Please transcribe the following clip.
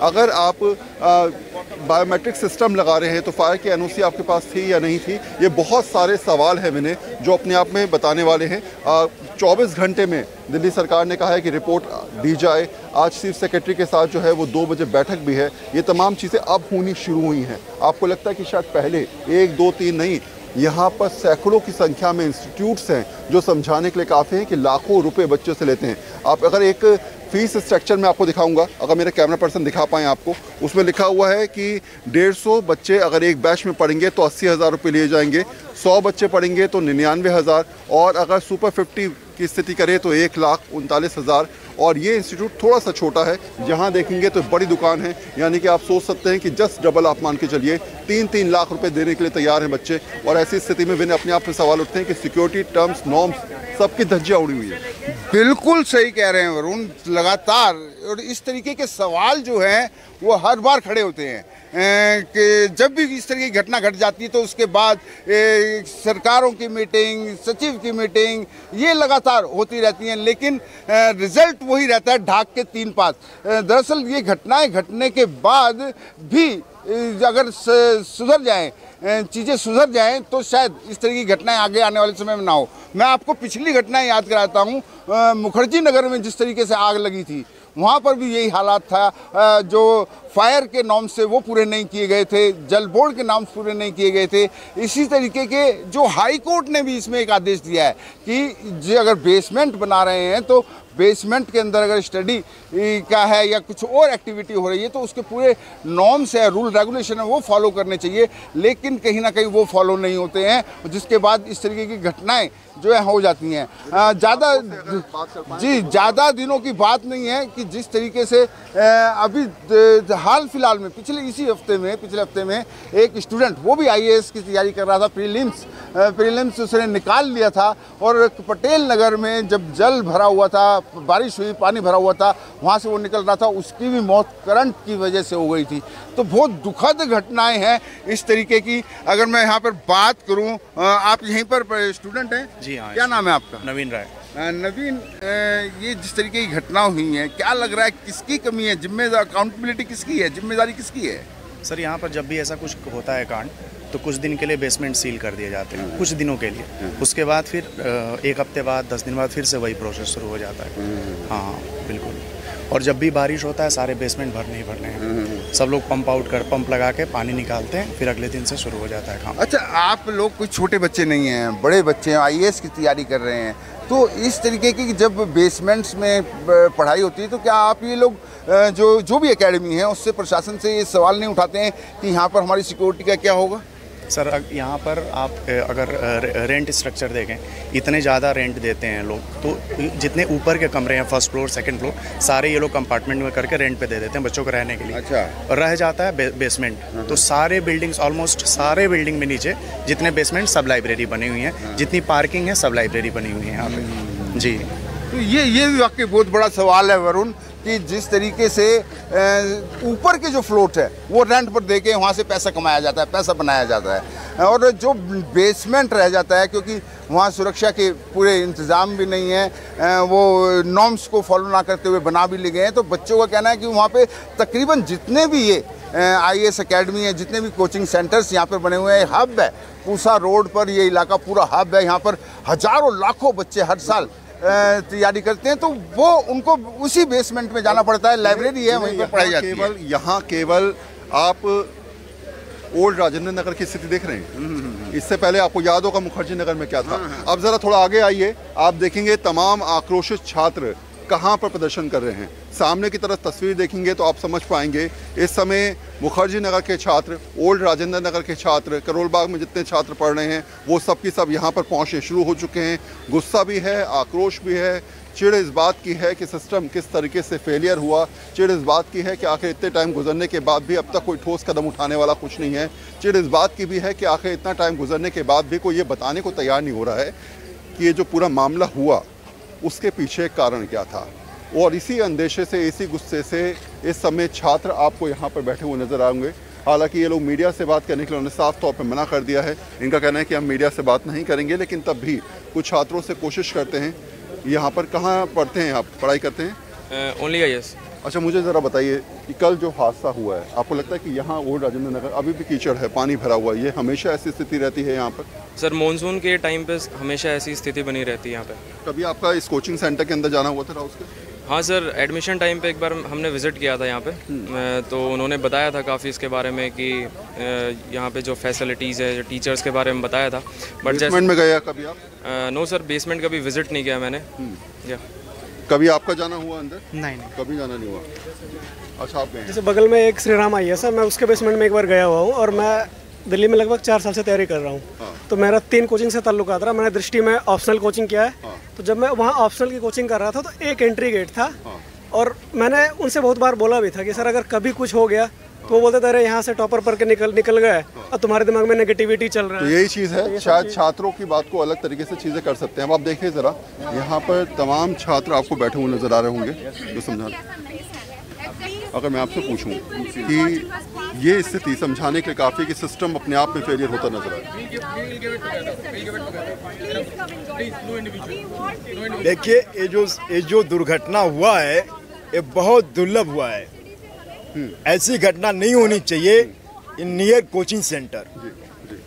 अगर आप biometric system लगा रहे हैं तो फायर की एनओसी आपके पास थी या नहीं थी, ये बहुत सारे सवाल हैं मैंने जो अपने आप में बताने वाले हैं। 24 घंटे में दिल्ली सरकार ने कहा है कि रिपोर्ट दी जाए। आज चीफ सेक्रेटरी के साथ जो है वो 2 बजे बैठक भी है। ये तमाम चीज़ें अब होनी शुरू हुई हैं। आपको लगता है कि शायद पहले 1 2 3 नहीं, यहाँ पर सैकड़ों की संख्या में इंस्टीट्यूट्स हैं जो समझाने के लिए काफ़ी हैं कि लाखों रुपए बच्चों से लेते हैं। आप अगर एक फीस स्ट्रक्चर में आपको दिखाऊंगा, अगर मेरे कैमरा पर्सन दिखा पाएँ आपको, उसमें लिखा हुआ है कि 150 बच्चे अगर एक बैच में पढ़ेंगे तो 80,000 रुपये लिए जाएंगे, 100 बच्चे पढ़ेंगे तो 99,000, और अगर सुपर 50 की स्थिति करें तो 1,39,000। और ये इंस्टीट्यूट थोड़ा सा छोटा है, जहाँ देखेंगे तो बड़ी दुकान है, यानी कि आप सोच सकते हैं कि जस्ट डबल आप मान के चलिए 3-3 लाख रुपए देने के लिए तैयार हैं बच्चे। और ऐसी स्थिति में भी अपने आप में सवाल उठते हैं कि सिक्योरिटी टर्म्स नॉर्म्स सबकी धज्जियाँ उड़ी हुई है। बिल्कुल सही कह रहे हैं वरुण, लगातार और इस तरीके के सवाल जो हैं वो हर बार खड़े होते हैं कि जब भी इस तरह की घटना घट जाती है तो उसके बाद सरकारों की मीटिंग, सचिव की मीटिंग, ये लगातार होती रहती हैं, लेकिन रिजल्ट वही रहता है ढाक के 3 पात। दरअसल ये घटनाएं घटने के बाद भी अगर सुधर जाएं, चीज़ें सुधर जाएं तो शायद इस तरह की घटनाएं आगे आने वाले समय में ना हो। मैं आपको पिछली घटनाएं याद कराता हूं। मुखर्जी नगर में जिस तरीके से आग लगी थी, वहाँ पर भी यही हालात था। जो फायर के नॉर्म्स से वो पूरे नहीं किए गए थे, जल बोर्ड के नॉर्म्स पूरे नहीं किए गए थे। इसी तरीके के जो हाई कोर्ट ने भी इसमें एक आदेश दिया है कि जो अगर बेसमेंट बना रहे हैं तो बेसमेंट के अंदर अगर स्टडी का है या कुछ और एक्टिविटी हो रही है तो उसके पूरे नॉर्म्स है, रूल रेगुलेशन है, वो फॉलो करने चाहिए। लेकिन कहीं ना कहीं वो फॉलो नहीं होते हैं, जिसके बाद इस तरीके की घटनाएं जो है हो जाती हैं। ज़्यादा दिनों की बात नहीं है कि जिस तरीके से अभी हाल फिलहाल में पिछले हफ्ते में एक स्टूडेंट, वो भी IAS की तैयारी कर रहा था, प्रीलिम्स उसने निकाल लिया था, और पटेल नगर में जब जल भरा हुआ था, बारिश हुई, पानी भरा हुआ था, वहाँ से वो निकल रहा था, उसकी भी मौत करंट की वजह से हो गई थी। तो बहुत दुखद घटनाएं हैं इस तरीके की। अगर मैं यहाँ पर बात करूँ, आप यहीं पर स्टूडेंट हैं? जी हाँ। क्या नाम है आपका? नवीन राय। नवीन, ये जिस तरीके की घटना हुई है, क्या लग रहा है किसकी कमी है? जिम्मेदार, अकाउंटेबिलिटी किसकी है, जिम्मेदारी किसकी है? सर, यहाँ पर जब भी ऐसा कुछ होता है कांड तो कुछ दिन के लिए बेसमेंट सील कर दिए जाते हैं, कुछ दिनों के लिए। उसके बाद फिर 1 हफ्ते बाद, 10 दिन बाद फिर से वही प्रोसेस शुरू हो जाता है। हाँ बिल्कुल। और जब भी बारिश होता है सारे बेसमेंट भरने ही भरने हैं। सब लोग पंप लगा के पानी निकालते हैं, फिर अगले दिन से शुरू हो जाता है काम। अच्छा, आप लोग कोई छोटे बच्चे नहीं हैं, बड़े बच्चे हैं, IAS की तैयारी कर रहे हैं, तो इस तरीके की जब बेसमेंट्स में पढ़ाई होती है तो क्या आप ये लोग जो भी एकेडमी है उससे, प्रशासन से ये सवाल नहीं उठाते हैं कि यहाँ पर हमारी सिक्योरिटी का क्या होगा? सर, यहाँ पर आप अगर रेंट स्ट्रक्चर देखें, इतने ज़्यादा रेंट देते हैं लोग, तो जितने ऊपर के कमरे हैं, फर्स्ट फ्लोर, सेकंड फ्लोर, सारे ये लोग कंपार्टमेंट में करके रेंट पे दे देते हैं बच्चों को रहने के लिए। अच्छा। रह जाता है बेसमेंट। तो सारे बिल्डिंग्स, ऑलमोस्ट सारे बिल्डिंग में नीचे जितने बेसमेंट, सब लाइब्रेरी बनी हुई हैं, जितनी पार्किंग है सब लाइब्रेरी बनी हुई है यहाँ पे। जी। तो ये भी वाकई बहुत बड़ा सवाल है वरुण, कि जिस तरीके से ऊपर के जो फ्लोट है वो रेंट पर देके वहाँ से पैसा कमाया जाता है, पैसा बनाया जाता है, और जो बेसमेंट रह जाता है क्योंकि वहाँ सुरक्षा के पूरे इंतज़ाम भी नहीं है, वो नॉर्म्स को फॉलो ना करते हुए बना भी ले गए हैं। तो बच्चों का कहना है कि वहाँ पे तकरीबन जितने भी ये IAS एकेडमी है, जितने भी कोचिंग सेंटर्स यहाँ पर बने हुए हैं, हब है, पूसा रोड पर ये इलाका पूरा हब है, यहाँ पर हज़ारों लाखों बच्चे हर साल तैयारी करते हैं, तो वो उनको उसी बेसमेंट में जाना पड़ता है। लाइब्रेरी है, वहीं पर पढ़ाई जाती है। यहाँ केवल आप ओल्ड राजेंद्र नगर की स्थिति देख रहे हैं। इससे पहले आपको याद होगा मुखर्जी नगर में क्या था। अब जरा थोड़ा आगे आइए, आप देखेंगे तमाम आक्रोशित छात्र कहाँ पर प्रदर्शन कर रहे हैं। सामने की तरफ तस्वीर देखेंगे तो आप समझ पाएंगे इस समय मुखर्जी नगर के छात्र, ओल्ड राजेंद्र नगर के छात्र, करोल बाग में जितने छात्र पढ़ रहे हैं वो सब की सब यहाँ पर पहुँचने शुरू हो चुके हैं। गुस्सा भी है, आक्रोश भी है, चिढ़ इस बात की है कि सिस्टम किस तरीके से फेलियर हुआ, चिढ़ इस बात की है कि आखिर इतने टाइम गुजरने के बाद भी अब तक कोई ठोस कदम उठाने वाला कुछ नहीं है। चिढ़ इस बात की भी है कि आखिर इतना टाइम गुजरने के बाद भी कोई ये बताने को तैयार नहीं हो रहा है कि ये जो पूरा मामला हुआ उसके पीछे कारण क्या था। और इसी अंदेशे से, इसी गुस्से से इस समय छात्र आपको यहाँ पर बैठे हुए नजर आएंगे। हालांकि ये लोग मीडिया से बात करने के लिए उन्होंने साफ तौर पर मना कर दिया है। इनका कहना है कि हम मीडिया से बात नहीं करेंगे, लेकिन तब भी कुछ छात्रों से कोशिश करते हैं। यहाँ पर कहाँ पढ़ते हैं आप, पढ़ाई करते हैं? Only IAS। अच्छा, मुझे ज़रा बताइए कि कल जो हादसा हुआ है, आपको लगता है कि यहाँ ओल्ड राजेंद्र नगर अभी भी कीचड़ है, पानी भरा हुआ है, ये हमेशा ऐसी स्थिति रहती है यहाँ पर? सर मानसून के टाइम पे हमेशा ऐसी स्थिति बनी रहती है यहाँ पे। कभी आपका इस कोचिंग सेंटर के अंदर जाना हुआ था राउस के? हाँ सर, एडमिशन टाइम पे एक बार हमने विज़िट किया था यहाँ पे, तो उन्होंने बताया था काफ़ी इसके बारे में कि यहाँ पे जो फैसिलिटीज़ है, जो टीचर्स के बारे में बताया था। बट बेसमेंट में गया कभी आप? नो सर, बेसमेंट कभी विज़िट नहीं किया मैंने। या कभी आपका जाना हुआ अंदर? नहीं। कभी जाना नहीं हुआ। अच्छा, आप गए? जैसे बगल में एक श्री राम आई है सर, मैं उसके बेसमेंट में एक बार गया हुआ हूँ और मैं दिल्ली में लगभग 4 साल से तैयारी कर रहा हूँ। तो मेरा 3 कोचिंग से ताल्लुकात रहा। मैंने दृष्टि में ऑप्शनल कोचिंग किया है। तो जब मैं वहाँ ऑप्शनल की कोचिंग कर रहा था तो एक एंट्री गेट था और मैंने उनसे बहुत बार बोला भी था कि सर अगर कभी कुछ हो गया तो वो बोलते थे अरे यहाँ से टॉपर पर के निकल गए और तुम्हारे दिमाग में नेगेटिविटी चल रहा है। तो यही चीज़ है, शायद छात्रों की बात को अलग तरीके से चीज़ें कर सकते हैं। अब आप देखिए ज़रा, यहाँ पर तमाम छात्र आपको बैठे हुए नज़र आ रहे होंगे जो समझा। अगर मैं आपसे पूछूं कि ये स्थिति समझाने के लिए काफ़ी कि सिस्टम अपने आप में फेलियर होता नजर आ रहा है। देखिए, ये जो दुर्घटना हुआ है ये बहुत दुर्लभ हुआ है। ऐसी घटना नहीं होनी चाहिए इन नियर कोचिंग सेंटर।